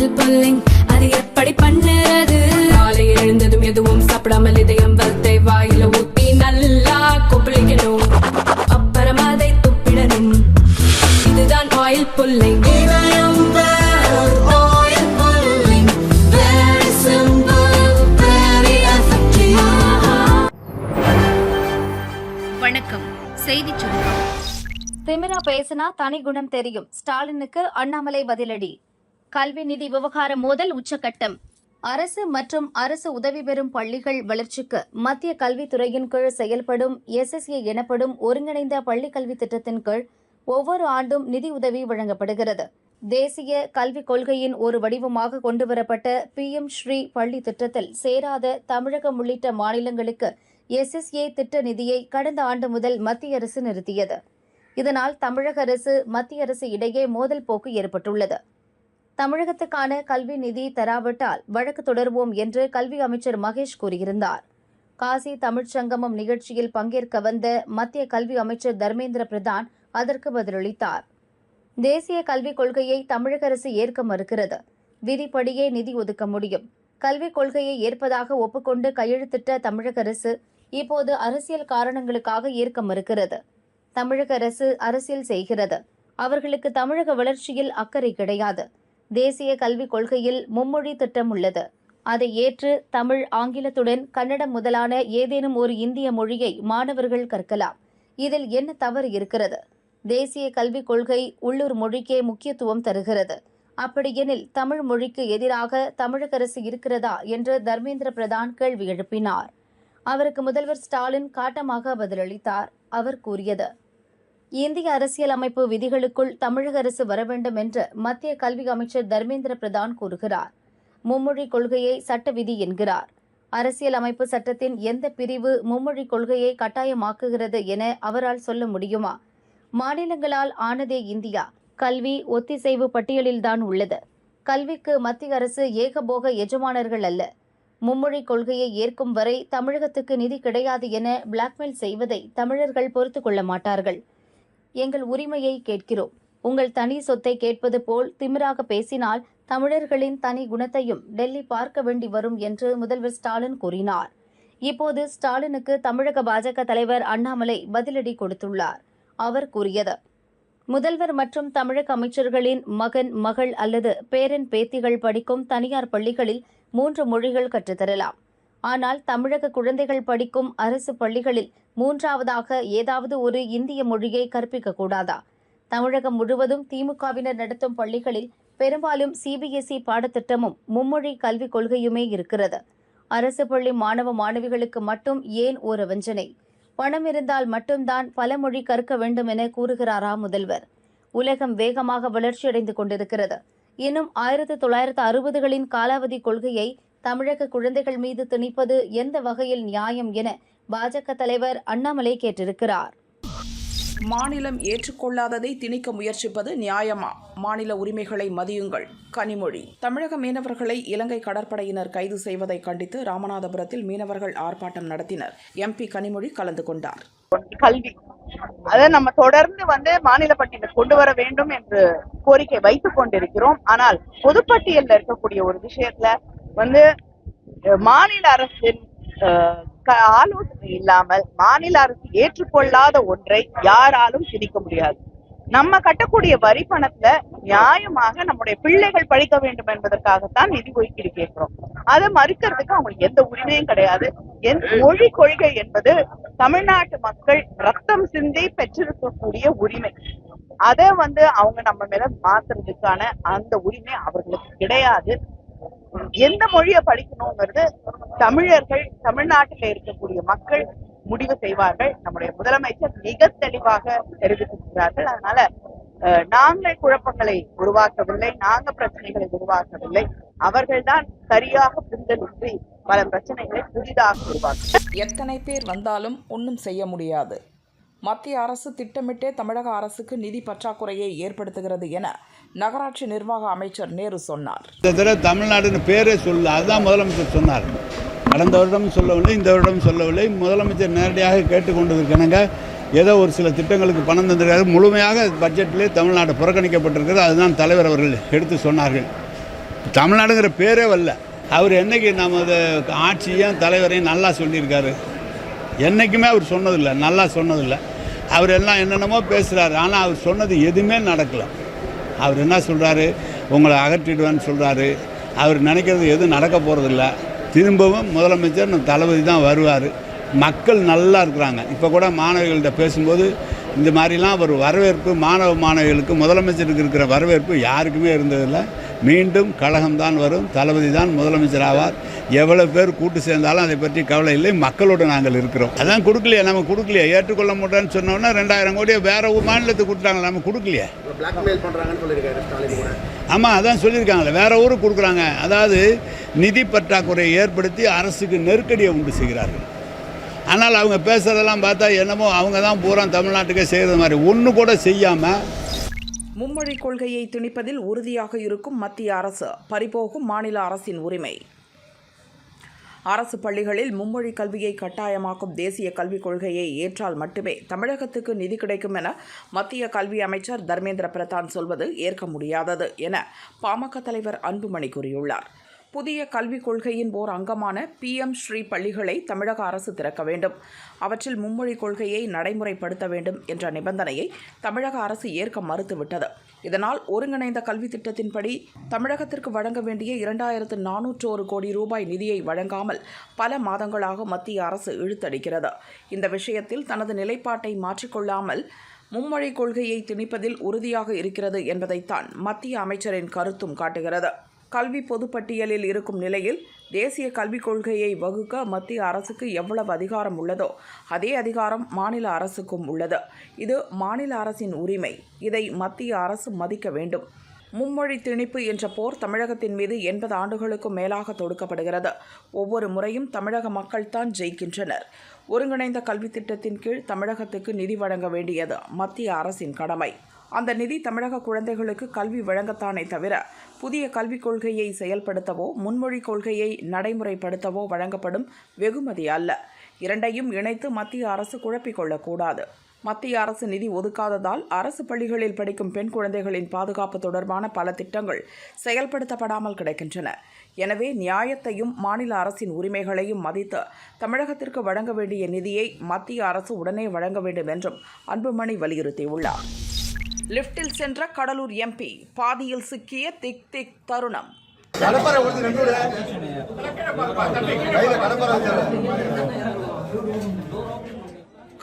Oil pulling அது எப்படி பண்ணுறது? காலையில் எழுந்ததும் எதுவும் சாப்பிடாமல் இதயம் வளத்தை வாயில ஊத்தி நல்லா கொப்பளிக்கணும், அப்புறம் அதை துப்பிடணும். இதுதான் ஆயில் புல்லிங். வணக்கம். செய்திச் சுருக்கம். திமிரா பேசினா தனி குணம் தெரியும், ஸ்டாலினுக்கு அண்ணாமலை பதிலடி. கல்வி நிதி விவகார மோதல் உச்சகட்டம். அரசு மற்றும் அரசு உதவி பெறும் பள்ளிகள் வளர்ச்சிக்கு மத்திய கல்வித்துறையின் கீழ் செயல்படும் SSA எனப்படும் ஒருங்கிணைந்த பள்ளிக் கல்வி திட்டத்தின் கீழ் ஒவ்வொரு ஆண்டும் நிதி உதவி வழங்கப்படுகிறது. தேசிய கல்விக் கொள்கையின் ஒரு வடிவமாக கொண்டுவரப்பட்ட PM ஸ்ரீ பள்ளி திட்டத்தில் சேராத தமிழகம் உள்ளிட்ட மாநிலங்களுக்கு SSA திட்ட நிதியை கடந்த ஆண்டு முதல் மத்திய அரசு நிறுத்தியது. இதனால் தமிழக அரசு மத்திய அரசு இடையே மோதல் போக்கு ஏற்பட்டுள்ளது. தமிழகத்துக்கான கல்வி நிதி தராவிட்டால் வழக்கு தொடர்வோம் என்று கல்வி அமைச்சர் மகேஷ் கூறியிருந்தார். காசி தமிழ்ச் சங்கமம் நிகழ்ச்சியில் பங்கேற்க வந்த மத்திய கல்வி அமைச்சர் தர்மேந்திர பிரதான் அதற்கு பதிலளித்தார். தேசிய கல்விக் கொள்கையை தமிழக அரசு ஏற்க மறுக்கிறது. விதிப்படியே நிதி ஒதுக்க முடியும். கல்விக் கொள்கையை ஏற்பதாக ஒப்புக்கொண்டு கையெழுத்திட்ட தமிழக அரசு இப்போது அரசியல் காரணங்களுக்காக ஏற்க மறுக்கிறது. தமிழக அரசு அரசியல் செய்கிறது. அவர்களுக்கு தமிழக வளர்ச்சியில் அக்கறை கிடையாது. தேசிய கல்விக் கொள்கையில் மும்மொழி திட்டம் உள்ளது. அதை ஏற்று தமிழ், ஆங்கிலத்துடன் கன்னடம் முதலான ஏதேனும் ஒரு இந்திய மொழியை மாணவர்கள் கற்கலாம். இதில் என்ன தவறு இருக்கிறது? தேசிய கல்விக் கொள்கை உள்ளூர் மொழிக்கே முக்கியத்துவம் தருகிறது. அப்படியெனில் தமிழ் மொழிக்கு எதிராக தமிழக அரசு இருக்கிறதா என்று தர்மேந்திர பிரதான் கேள்வி எழுப்பினார். அவருக்கு முதல்வர் ஸ்டாலின் காட்டமாக பதிலளித்தார். அவர் கூறியது, இந்திய அரசியலமைப்பு விதிகளுக்குள் தமிழக அரசு வர வேண்டும் என்று மத்திய கல்வி அமைச்சர் தர்மேந்திர பிரதான் கூறுகிறார். மும்மொழி கொள்கையை சட்ட விதி என்கிறார். அரசியலமைப்பு சட்டத்தின் எந்த பிரிவு மும்மொழி கொள்கையை கட்டாயமாக்குகிறது என அவரால் சொல்ல முடியுமா? மாநிலங்களால் ஆனதே இந்தியா. கல்வி ஒத்திசைவு பட்டியலில்தான் உள்ளது. கல்விக்கு மத்திய அரசு ஏகபோக எஜமானர்கள் அல்ல. மும்மொழி கொள்கையை ஏற்கும் வரை தமிழகத்துக்கு நிதி கிடையாது என பிளாக்மெயில் செய்வதை தமிழர்கள் பொறுத்துக் கொள்ள மாட்டார்கள். எங்கள் உரிமையை கேட்கிறோம். உங்கள் தனி சொத்தை கேட்பது போல் திமிராக பேசினால் தமிழர்களின் தனி குணத்தையும் டெல்லி பார்க்க வேண்டி வரும் என்று முதல்வர் ஸ்டாலின் கூறினார். இப்போது ஸ்டாலினுக்கு தமிழக பாஜக தலைவர் அண்ணாமலை பதிலடி கொடுத்துள்ளார். அவர் கூறியது, முதல்வர் மற்றும் தமிழக அமைச்சர்களின் மகன், மகள் அல்லது பேரன், பேத்திகள் படிக்கும் தனியார் பள்ளிகளில் 3 மொழிகள் கற்றுத்தரலாம். ஆனால் தமிழக குழந்தைகள் படிக்கும் அரசு பள்ளிகளில் 3வதாக ஏதாவது ஒரு இந்திய மொழியை கற்பிக்கக்கூடாதா? தமிழகம் முழுவதும் திமுகவினர் நடத்தும் பள்ளிகளில் பெரும்பாலும் CBSE பாடத்திட்டமும் மும்மொழி கல்விக் கொள்கையுமே இருக்கிறது. அரசு பள்ளி மாணவ மாணவிகளுக்கு மட்டும் ஏன் ஒரு வஞ்சனை? பணம் இருந்தால் மட்டும்தான் பல மொழி கற்க வேண்டும் என கூறுகிறாரா முதல்வர்? உலகம் வேகமாக வளர்ச்சியடைந்து கொண்டிருக்கிறது. இன்னும் 1960களின் காலாவதி கொள்கையை தமிழக குழந்தைகள் மீது திணிப்பது எந்த வகையில் நியாயம் என பாஜக தலைவர் அண்ணாமலை கேட்டிருக்கிறார். மாநிலம் ஏற்றுக்கொள்ளாததை திணிக்க முயற்சிப்பது நியாயமா? மாநில உரிமைகளை மதியுங்கள். கனிமொழி. தமிழக மீனவர்களை இலங்கை கடற்படையினர் கைது செய்வதை கண்டித்து ராமநாதபுரத்தில் மீனவர்கள் ஆர்ப்பாட்டம் நடத்தினர். MP கனிமொழி கலந்து கொண்டார். கல்வி அதை நம்ம தொடர்ந்து மாநில பட்டியலில் கொண்டு வர வேண்டும் என்று கோரிக்கை வைத்துக் கொண்டிருக்கிறோம். ஆனால் பொதுப்பட்டியலில் இருக்கக்கூடிய ஒரு விஷயத்துல மாநில அரசின் ஆலோசனை இல்லாமல் மாநில அரசு ஏற்றுக்கொள்ளாத ஒன்றை யாராலும் திணிக்க முடியாது. நம்ம கட்டக்கூடிய வரி பணத்துல நியாயமாக நம்முடைய பிள்ளைகள் படிக்க வேண்டும் என்பதற்காகத்தான் நிதி ஒதுக்கீடு கேட்கிறோம். அதை மறுக்கிறதுக்கு அவங்களுக்கு எந்த உரிமையும் கிடையாது. மொழி கொள்கை என்பது தமிழ்நாட்டு மக்கள் ரத்தம் சிந்தி பெற்றிருக்கக்கூடிய உரிமை. அதை அவங்க நம்ம மேல மாத்துறதுக்கான அந்த உரிமை அவர்களுக்கு கிடையாது. எந்த மொழியை படிக்கணுங்கிறது தமிழர்கள், தமிழ்நாட்டில் இருக்கக்கூடிய மக்கள் முடிவு செய்வார்கள். நம்முடைய முதலமைச்சர் மிக தெளிவாக தெரிவித்திருக்கிறார்கள். அதனால நாங்கள் குழப்பங்களை உருவாக்கவில்லை, நாங்க பிரச்சனைகளை உருவாக்கவில்லை. அவர்கள்தான் சரியாக புரிதலின்றி பல பிரச்சனைகளை புதிதாக உருவாக்க. எத்தனை பேர் வந்தாலும் ஒன்றும் செய்ய முடியாது. மத்திய அரசு திட்டமிட்டே தமிழக அரசுக்கு நிதி பற்றாக்குறையை ஏற்படுத்துகிறது என நகராட்சி நிர்வாக அமைச்சர் நேரு சொன்னார். இந்த தடவை தமிழ்நாடுன்னு பேரே சொல்ல, அதுதான் முதலமைச்சர் சொன்னார். கடந்த வருடம் சொல்லவில்லை, இந்த வருடம் சொல்லவில்லை. முதலமைச்சர் நேரடியாக கேட்டுக்கொண்டிருக்கிறாங்க. ஏதோ ஒரு சில திட்டங்களுக்கு பணம் தந்திருக்காரு. முழுமையாக பட்ஜெட்டிலே தமிழ்நாடு புறக்கணிக்கப்பட்டிருக்கிறது. அதுதான் தலைவர் அவர்கள் எடுத்து சொன்னார்கள். தமிழ்நாடுங்கிற பேரே வரல. அவர் என்றைக்கு நமது ஆட்சியும் தலைவரையும் நல்லா சொல்லியிருக்காரு? என்றைக்குமே அவர் சொன்னதில்லை, நல்லா சொன்னதில்லை. அவர் எல்லாம் என்னென்னமோ பேசுகிறாரு, ஆனால் அவர் சொன்னது எதுவுமே நடக்கலை. அவர் என்ன சொல்கிறாரு, உங்களை அகற்றிடுவேன்னு சொல்கிறாரு. அவர் நினைக்கிறது எதுவும் நடக்க போகிறதில்ல. திரும்பவும் முதலமைச்சர் தளபதி தான் வருவார். மக்கள் நல்லா இருக்கிறாங்க. இப்போ கூட மாணவிகள்கிட்ட பேசும்போது இந்த மாதிரிலாம் ஒரு வரவேற்பு மாணவிகளுக்கு முதலமைச்சருக்கு இருக்கிற வரவேற்பு யாருக்குமே இருந்ததில்லை. மீண்டும் கழகம்தான் வரும், தளபதி தான் முதலமைச்சர் ஆவார். எவ்வளோ பேர் கூட்டு சேர்ந்தாலும் அதை பற்றி கவலை இல்லை, மக்களோடு நாங்கள் இருக்கிறோம். அதான் கொடுக்கலையே, நம்ம கொடுக்கலையே. ஏற்றுக்கொள்ள மாட்டோன்னு சொன்னோன்னா 2000 கோடியை வேறு மாநிலத்துக்கு கொடுத்தாங்க, நம்ம கொடுக்கலையே. ஆமாம், அதான் சொல்லியிருக்காங்களே, வேறு ஊருக்கு கொடுக்குறாங்க. அதாவது நிதி பற்றாக்குறையை ஏற்படுத்தி அரசுக்கு நெருக்கடியை உண்டு செய்கிறார்கள். ஆனால் அவங்க பேசுகிறதெல்லாம் பார்த்தா என்னமோ அவங்க தான் பூரா தமிழ்நாட்டுக்கே செய்கிறது மாதிரி ஒன்று கூட செய்யாமல். மும்மொழி கொள்கையை திணிப்பதில் உறுதியாக இருக்கும் மத்திய அரசு, பறிபோகும் மாநில அரசின் உரிமை. அரசு பள்ளிகளில் மும்மொழி கல்வியை கட்டாயமாக்கும் தேசிய கல்விக் கொள்கையை ஏற்றால் மட்டுமே தமிழகத்துக்கு நிதி கிடைக்கும் என மத்திய கல்வி அமைச்சர் தர்மேந்திர பிரதான் சொல்வது ஏற்க முடியாதது என பாமக தலைவர் அன்புமணி கூறியுள்ளார். புதிய கல்விக் கொள்கையின் ஓர் அங்கமான PM ஸ்ரீ பள்ளிகளை தமிழக அரசு திறக்க வேண்டும், அவற்றில் மும்மொழி கொள்கையை நடைமுறைப்படுத்த வேண்டும் என்ற நிபந்தனையை தமிழக அரசு ஏற்க மறுத்துவிட்டது. இதனால் ஒருங்கிணைந்த கல்வி திட்டத்தின்படி தமிழகத்திற்கு வழங்க வேண்டிய 2401 கோடி ரூபாய் நிதியை வழங்காமல் பல மாதங்களாக மத்திய அரசு இழுத்தடிக்கிறது. இந்த விஷயத்தில் தனது நிலைப்பாட்டை மாற்றிக்கொள்ளாமல் மும்மொழி கொள்கையை திணிப்பதில் உறுதியாக இருக்கிறது என்பதைத்தான் மத்திய அமைச்சரின் கருத்தும் காட்டுகிறது. கல்வி பொதுப்பட்டியலில் இருக்கும் நிலையில் தேசிய கல்விக் கொள்கையை வகுக்க மத்திய அரசுக்கு எவ்வளவு அதிகாரம் உள்ளதோ அதே அதிகாரம் மாநில அரசுக்கும் உள்ளது. இது மாநில அரசின் உரிமை. இதை மத்திய அரசு மதிக்க வேண்டும். மும்மொழி திணிப்பு என்ற போர் தமிழகத்தின் மீது 80 ஆண்டுகளுக்கும் மேலாக தொடுக்கப்படுகிறது. ஒவ்வொரு முறையும் தமிழக மக்கள் தான் ஜெயிக்கின்றனர். ஒருங்கிணைந்த கல்வி திட்டத்தின் கீழ் தமிழகத்துக்கு நிதி வழங்க வேண்டியது மத்திய அரசின் கடமை. அந்த நிதி தமிழக குழந்தைகளுக்கு கல்வி வழங்கத்தானே தவிர புதிய கல்விக் கொள்கையை செயல்படுத்தவோ முன்மொழி கொள்கையை நடைமுறைப்படுத்தவோ வழங்கப்படும் வெகுமதி அல்ல. இரண்டையும் இணைத்து மத்திய அரசு குழப்பிக்கொள்ளக்கூடாது. மத்திய அரசு நிதி ஒதுக்காததால் அரசு பள்ளிகளில் படிக்கும் பெண் குழந்தைகளின் பாதுகாப்பு தொடர்பான பல திட்டங்கள் செயல்படுத்தப்படாமல் கிடக்கின்றன. எனவே நியாயத்தையும் மாநில அரசின் உரிமைகளையும் மதித்து தமிழகத்திற்கு வழங்க வேண்டிய நிதியை மத்திய அரசு உடனே வழங்க வேண்டும் என்றும் அன்புமணி வலியுறுத்தியுள்ளார். லிப்டில் சென்ற கடலூர் MP, பாதியில் சிக்கிய திக் தருணம்.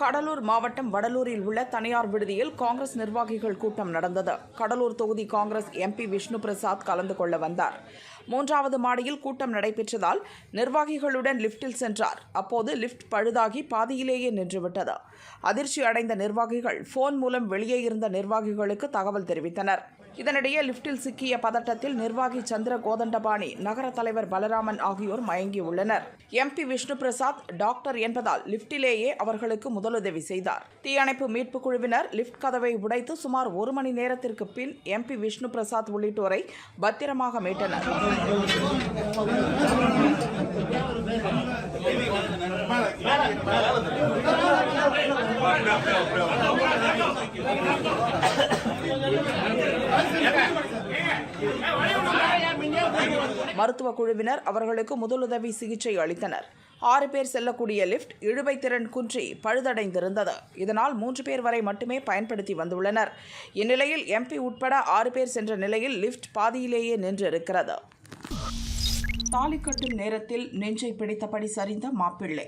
கடலூர் மாவட்டம் வடலூரில் உள்ள தனியார் விடுதியில் காங்கிரஸ் நிர்வாகிகள் கூட்டம் நடந்தது. கடலூர் தொகுதி காங்கிரஸ் MP விஷ்ணு பிரசாத் கலந்து கொள்ள வந்தார். 3வது மாடியில் கூட்டம் நடைபெற்றதால் நிர்வாகிகளுடன் லிப்டில் சென்றார். அப்போது லிப்ட் பழுதாகி பாதியிலேயே நின்றுவிட்டது. அதிர்ச்சி அடைந்த நிர்வாகிகள் போன் மூலம் வெளியே இருந்த நிர்வாகிகளுக்கு தகவல் தெரிவித்தனர். இதனிடையே லிப்டில் சிக்கிய பதட்டத்தில் நிர்வாகி சந்திர கோதண்டபாணி, நகர தலைவர் பலராமன் ஆகியோர் மயங்கியுள்ளனர். MP விஷ்ணு பிரசாத் டாக்டர் என்பதால் லிப்டிலேயே அவர்களுக்கு முதலுதவி செய்தார். தீயணைப்பு மீட்பு குழுவினர் லிப்ட் கதவை உடைத்து சுமார் 1 மணி நேரத்திற்கு பின் MP விஷ்ணு பிரசாத் உள்ளிட்டோரை பத்திரமாக மீட்டனர். மருத்துவ குழுவினர் அவர்களுக்கு முதலுதவி சிகிச்சை அளித்தனர். 6 பேர் செல்லக்கூடிய லிப்ட் இழுவை திறன் குன்றி பழுதடைந்திருந்தது. இதனால் 3 பேர் வரை மட்டுமே பயன்படுத்தி வந்துள்ளனர். இந்நிலையில் MP உட்பட 6 பேர் சென்ற நிலையில் லிப்ட் பாதியிலேயே நின்றிருக்கிறது. தாலி கட்டும் நேரத்தில் நெஞ்சை பிடித்தபடி சரிந்த மாப்பிள்ளை.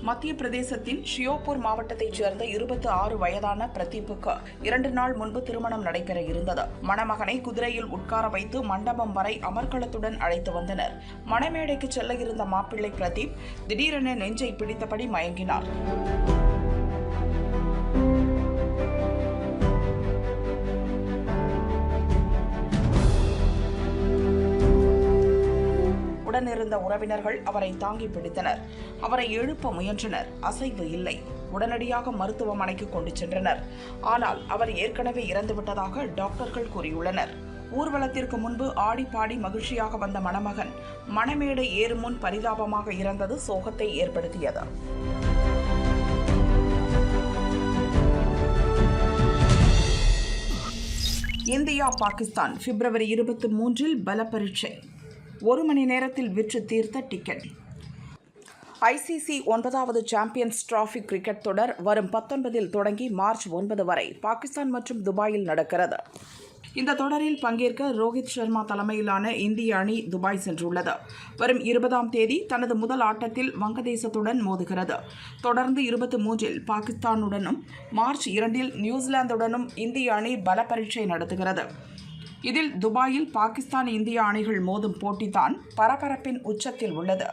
மத்திய பிரதேசத்தின் ஷியோபூர் மாவட்டத்தைச் சேர்ந்த 26 வயதான பிரதீப்புக்கு 2 நாள் முன்பு திருமணம் நடைபெற இருந்தது. மணமகனை குதிரையில் உட்கார வைத்து மண்டபம் வரை அமர்க்களத்துடன் அழைத்து வந்தனர். மணமேடைக்கு செல்ல இருந்த மாப்பிள்ளை பிரதீப் திடீரென நெஞ்சை பிடித்தபடி மயங்கினார். உடனிருந்த உறவினர்கள் அவரை தாங்கி பிடித்தனர். அவரை எழுப்ப முயன்றனர். அசைவு இல்லை. உடனடியாக மருத்துவமனைக்கு கொண்டு சென்றனர். ஆனால் அவர் ஏற்கனவே இறந்துவிட்டதாக டாக்டர்கள் கூறியுள்ளனர். ஊர்வலத்திற்கு முன்பு ஆடி பாடி மகிழ்ச்சியாக வந்த மணமகன் மணமேடை ஏறும் முன் பரிதாபமாக இறந்தது சோகத்தை ஏற்படுத்தியது. இந்தியா பாகிஸ்தான் பிப்ரவரி 23 பல பரீட்சை. 1 மணி நேரத்தில் விற்று தீர்த்த டிக்கெட். ICC 9வது சாம்பியன்ஸ் டிராபி கிரிக்கெட் தொடர் வரும் 19இல் தொடங்கி மார்ச் 9 வரை பாகிஸ்தான் மற்றும் துபாயில் நடக்கிறது. இந்த தொடரில் பங்கேற்க ரோஹித் சர்மா தலைமையிலான இந்திய அணி துபாய் சென்றுள்ளது. வரும் 20ஆம் தேதி தனது முதல் ஆட்டத்தில் வங்கதேசத்துடன் மோதுகிறது. தொடர்ந்து 23இல் பாகிஸ்தானுடனும் மார்ச் 2இல் நியூசிலாந்துடனும் இந்திய அணி பல பரீட்சை நடத்துகிறது. இதில் துபாயில் பாகிஸ்தான் இந்திய அணிகள் மோதும் போட்டிதான் பரபரப்பின் உச்சத்தில் உள்ளது.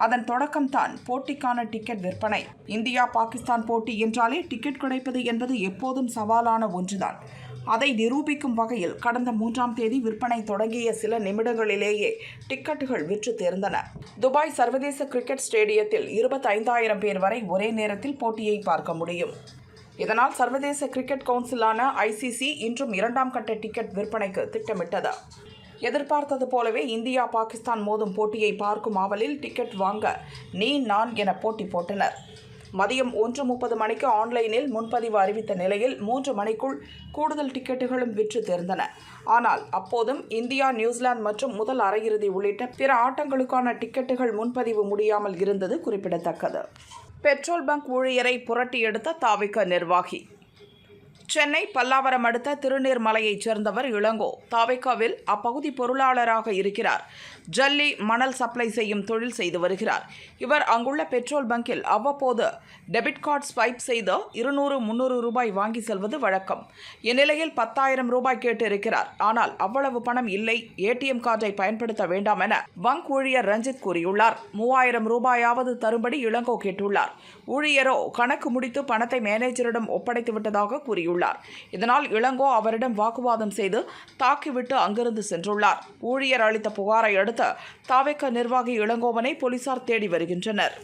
அதன் தொடக்கம்தான் போட்டிக்கான டிக்கெட் விற்பனை. இந்தியா பாகிஸ்தான் போட்டி என்றாலே டிக்கெட் கிடைப்பது என்பது எப்போதும் சவாலான ஒன்றுதான். அதை நிரூபிக்கும் வகையில் கடந்த 3ஆம் தேதி விற்பனை தொடங்கிய சில நிமிடங்களிலேயே டிக்கெட்டுகள் விற்று தேர்ந்தன. துபாய் சர்வதேச கிரிக்கெட் ஸ்டேடியத்தில் 25,000 பேர் வரை ஒரே நேரத்தில் போட்டியை பார்க்க முடியும். இதனால் சர்வதேச கிரிக்கெட் கவுன்சிலான ICC இன்றும் 2ஆம் கட்ட டிக்கெட் விற்பனைக்கு திட்டமிட்டது. எதிர்பார்த்தது போலவே இந்தியா பாகிஸ்தான் மோதும் போட்டியை பார்க்கும் ஆவலில் டிக்கெட் வாங்க நீ நான் என போட்டி போட்டனர். மதியம் 1:30 மணிக்கு ஆன்லைனில் முன்பதிவு அறிவித்த நிலையில் 3 மணிக்குள் கூடுதல் டிக்கெட்டுகளும் விற்று தேர்ந்தன. ஆனால் அப்போதும் இந்தியா, நியூசிலாந்து மற்றும் முதல் அரையிறுதி உள்ளிட்ட பிற ஆட்டங்களுக்கான டிக்கெட்டுகள் முன்பதிவு முடியாமல் இருந்தது குறிப்பிடத்தக்கது. பெட்ரோல் பங்க் ஊழியரை புரட்டி எடுத்த தாவிக நிர்வாகி. சென்னை பல்லாவரம் அடுத்த திருநீர்மலையைச் சேர்ந்தவர் இளங்கோ. தாவேகாவில் அப்பகுதி பொருளாளராக இருக்கிறார். ஜல்லி, மணல் சப்ளை செய்யும் தொழில் செய்து வருகிறார். இவர் அங்குள்ள பெட்ரோல் பங்கில் அவ்வப்போது டெபிட் கார்டு ஸ்வைப் செய்து 200-300 ரூபாய் வாங்கி செல்வது வழக்கம். இந்நிலையில் 10,000 ரூபாய் கேட்டு இருக்கிறார். ஆனால் அவ்வளவு பணம் இல்லை, ATM கார்டை பயன்படுத்த வேண்டாம் என பங்க் ஊழியர் ரஞ்சித் கூறியுள்ளார். 3,000 ரூபாயாவது தரும்படி இளங்கோ கேட்டுள்ளார். ஊழியரோ கணக்கு முடித்து பணத்தை மேனேஜரிடம் ஒப்படைத்து விட்டதாக கூறியுள்ளார். இதனால் இளங்கோ அவரிடம் வாக்குவாதம் செய்து தாக்கிவிட்டு அங்கிருந்து சென்றுள்ளார். ஊழியர் அளித்த புகாரை அடுத்து தாவேக நிர்வாகி இளங்கோவனை போலீசார் தேடி வருகின்றனர்.